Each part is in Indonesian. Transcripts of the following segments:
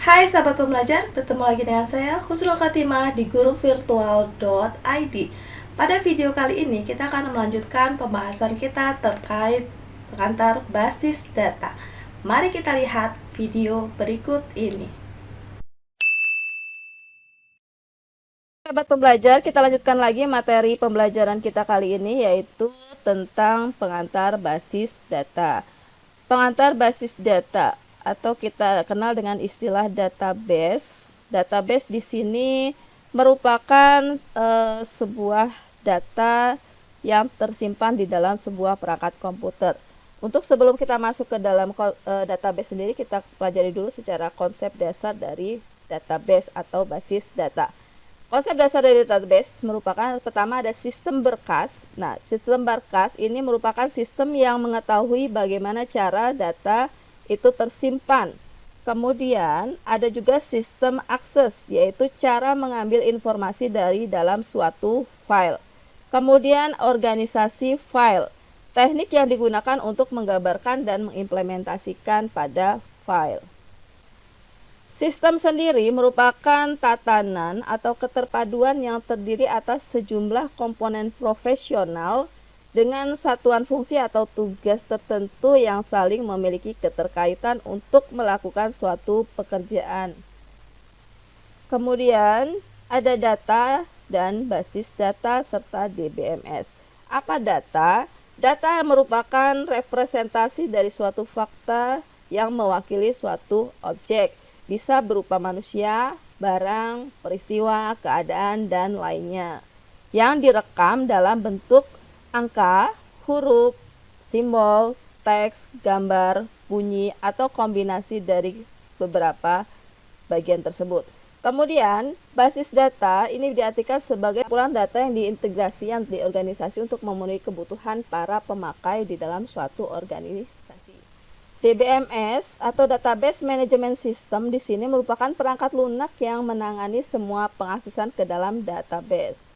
Hai sahabat pembelajar, bertemu lagi dengan saya Husnul Khatimah di guruvirtual.id. Pada video kali ini kita akan melanjutkan pembahasan kita terkait pengantar basis data. Mari kita lihat video berikut ini. Sahabat pembelajar, kita lanjutkan lagi materi pembelajaran kita kali ini, yaitu tentang pengantar basis data. Pengantar basis data atau kita kenal dengan istilah database. Database di sini merupakan sebuah data yang tersimpan di dalam sebuah perangkat komputer. Untuk sebelum kita masuk ke dalam database sendiri, kita pelajari dulu secara konsep dasar dari database atau basis data. Konsep dasar dari database merupakan pertama ada sistem berkas. Nah, sistem berkas ini merupakan sistem yang mengetahui bagaimana cara data itu tersimpan. Kemudian ada juga sistem akses, yaitu cara mengambil informasi dari dalam suatu file. Kemudian organisasi file, teknik yang digunakan untuk menggambarkan dan mengimplementasikan pada file. Sistem sendiri merupakan tatanan atau keterpaduan yang terdiri atas sejumlah komponen profesional dengan satuan fungsi atau tugas tertentu yang saling memiliki keterkaitan untuk melakukan suatu pekerjaan. Kemudian ada data dan basis data serta DBMS. Apa data? Data merupakan representasi dari suatu fakta yang mewakili suatu objek. Bisa berupa manusia, barang, peristiwa, keadaan, dan lainnya. Yang direkam dalam bentuk angka, huruf, simbol, teks, gambar, bunyi, atau kombinasi dari beberapa bagian tersebut. Kemudian, basis data ini diartikan sebagai kumpulan data yang diintegrasikan di organisasi untuk memenuhi kebutuhan para pemakai di dalam suatu organisasi. DBMS atau Database Management System di sini merupakan perangkat lunak yang menangani semua pengaksesan ke dalam database.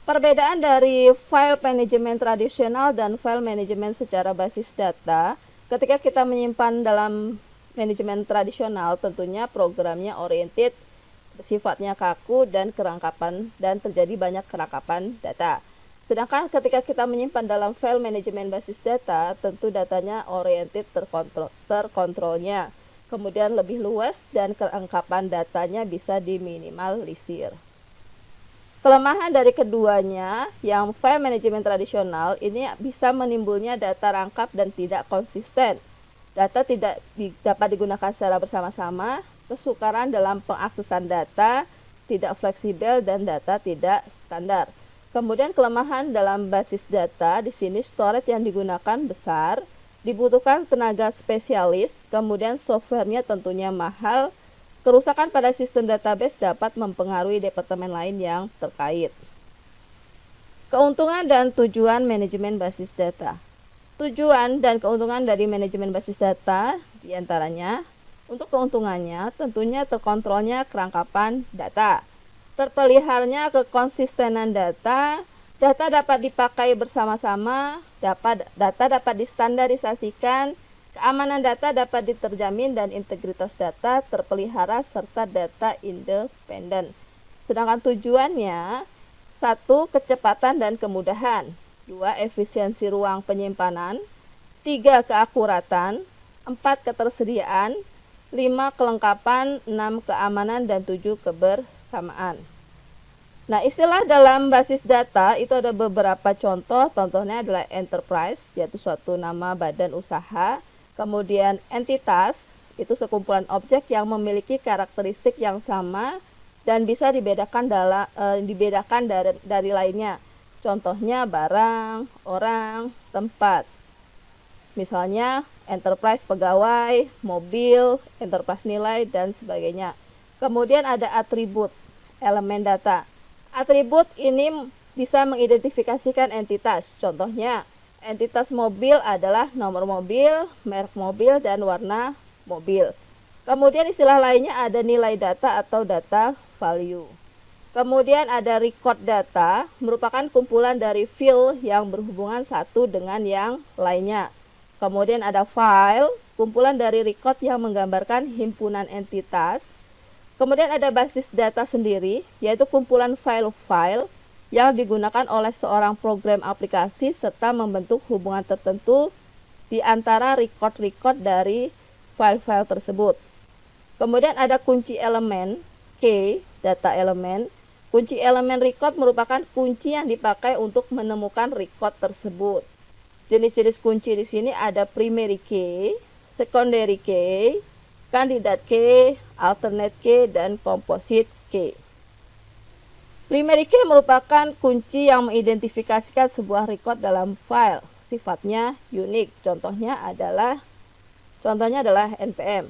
Perbedaan dari file management tradisional dan file management secara basis data, ketika kita menyimpan dalam manajemen tradisional, tentunya programnya oriented, sifatnya kaku dan kerangkapan dan terjadi banyak kerangkapan data. Sedangkan ketika kita menyimpan dalam file manajemen basis data, tentu datanya oriented terkontrolnya. Kemudian lebih luas dan kelengkapan datanya bisa diminimalisir. Kelemahan dari keduanya, yang file manajemen tradisional ini bisa menimbulnya data rangkap dan tidak konsisten. Data tidak dapat digunakan secara bersama-sama, kesukaran dalam pengaksesan data, tidak fleksibel dan data tidak standar. Kemudian kelemahan dalam basis data, di sini storage yang digunakan besar, dibutuhkan tenaga spesialis, kemudian softwarenya tentunya mahal, kerusakan pada sistem database dapat mempengaruhi departemen lain yang terkait. Keuntungan dan tujuan manajemen basis data. Tujuan dan keuntungan dari manajemen basis data diantaranya, untuk keuntungannya tentunya terkontrolnya kerangkapan data. Terpeliharanya kekonsistenan data, data dapat dipakai bersama-sama, data dapat distandarisasikan, keamanan data dapat diterjamin dan integritas data terpelihara serta data independen. Sedangkan tujuannya, 1. Kecepatan dan kemudahan, 2. Efisiensi ruang penyimpanan, 3. Keakuratan, 4. Ketersediaan, 5. Kelengkapan, 6. Keamanan, dan 7. Kebersamaan. Nah, istilah dalam basis data itu ada beberapa contoh. Contohnya adalah enterprise, yaitu suatu nama badan usaha. Kemudian entitas, itu sekumpulan objek yang memiliki karakteristik yang sama dan bisa dibedakan dari lainnya. Contohnya barang, orang, tempat. Misalnya enterprise pegawai, mobil, enterprise nilai, dan sebagainya. Kemudian ada atribut, elemen data. Atribut ini bisa mengidentifikasikan entitas. Contohnya, entitas mobil adalah nomor mobil, merek mobil, dan warna mobil. Kemudian istilah lainnya ada nilai data atau data value. Kemudian ada record data, merupakan kumpulan dari field yang berhubungan satu dengan yang lainnya. Kemudian ada file, kumpulan dari record yang menggambarkan himpunan entitas. Kemudian ada basis data sendiri, yaitu kumpulan file-file yang digunakan oleh seorang program aplikasi serta membentuk hubungan tertentu di antara record-record dari file-file tersebut. Kemudian ada kunci elemen, key, data elemen. Kunci elemen record merupakan kunci yang dipakai untuk menemukan record tersebut. Jenis-jenis kunci di sini ada primary key, secondary key, candidate key, alternate key, dan composite key. Primary key merupakan kunci yang mengidentifikasikan sebuah record dalam file. Sifatnya unik. Contohnya adalah npm.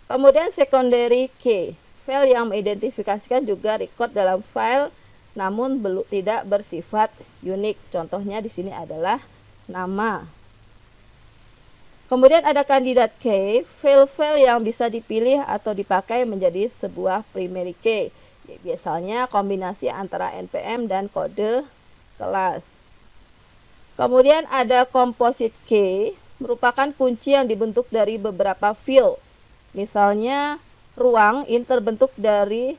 Kemudian secondary key, file yang mengidentifikasikan juga record dalam file namun tidak bersifat unik. Contohnya di sini adalah nama. Kemudian ada candidate key, file-file yang bisa dipilih atau dipakai menjadi sebuah primary key. Biasanya kombinasi antara npm dan kode kelas. Kemudian ada composite key, merupakan kunci yang dibentuk dari beberapa field. Misalnya ruang ini terbentuk dari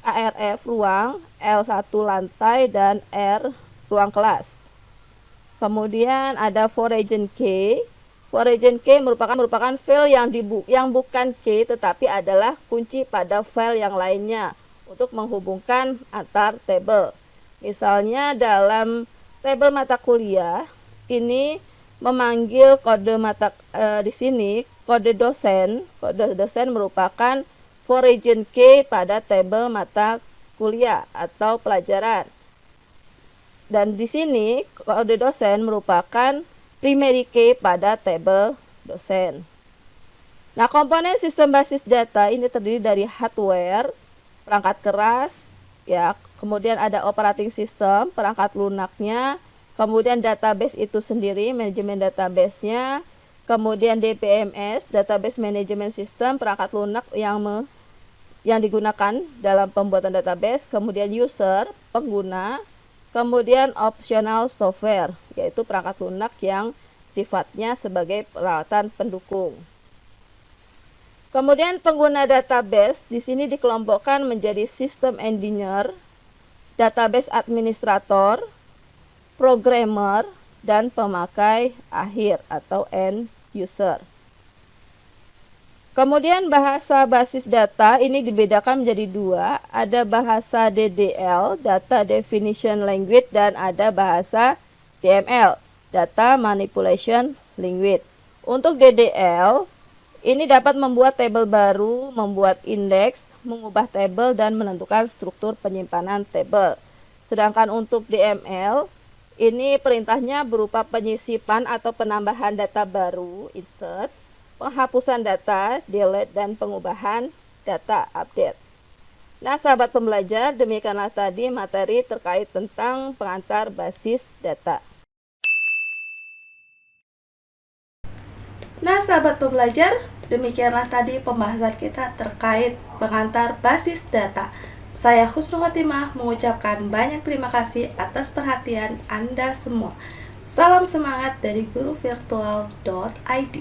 arf ruang, L1 lantai, dan R ruang kelas. Kemudian ada foreign key. Foreign key merupakan file yang bukan key tetapi adalah kunci pada file yang lainnya untuk menghubungkan antar tabel. Misalnya dalam tabel mata kuliah ini memanggil kode di sini kode dosen. Kode dosen merupakan foreign key pada tabel mata kuliah atau pelajaran. Dan di sini kode dosen merupakan primary key pada tabel dosen. Nah, komponen sistem basis data ini terdiri dari hardware, perangkat keras, ya, kemudian ada operating system, perangkat lunaknya, kemudian database itu sendiri, manajemen database-nya, kemudian DBMS, database management system, perangkat lunak yang digunakan dalam pembuatan database, kemudian user, pengguna, kemudian optional software, yaitu perangkat lunak yang sifatnya sebagai peralatan pendukung. Kemudian pengguna database di sini dikelompokkan menjadi system engineer, database administrator, programmer, dan pemakai akhir atau end user. Kemudian bahasa basis data ini dibedakan menjadi dua, ada bahasa DDL, Data Definition Language, dan ada bahasa DML, Data Manipulation Language. Untuk DDL, ini dapat membuat tabel baru, membuat indeks, mengubah tabel, dan menentukan struktur penyimpanan tabel. Sedangkan untuk DML, ini perintahnya berupa penyisipan atau penambahan data baru, insert, penghapusan data, delete, dan pengubahan data, update. Nah, sahabat pembelajar, demikianlah tadi materi terkait tentang pengantar basis data. Nah, sahabat pembelajar, demikianlah tadi pembahasan kita terkait pengantar basis data. Saya Husnul Khotimah mengucapkan banyak terima kasih atas perhatian Anda semua. Salam semangat dari guruvirtual.id.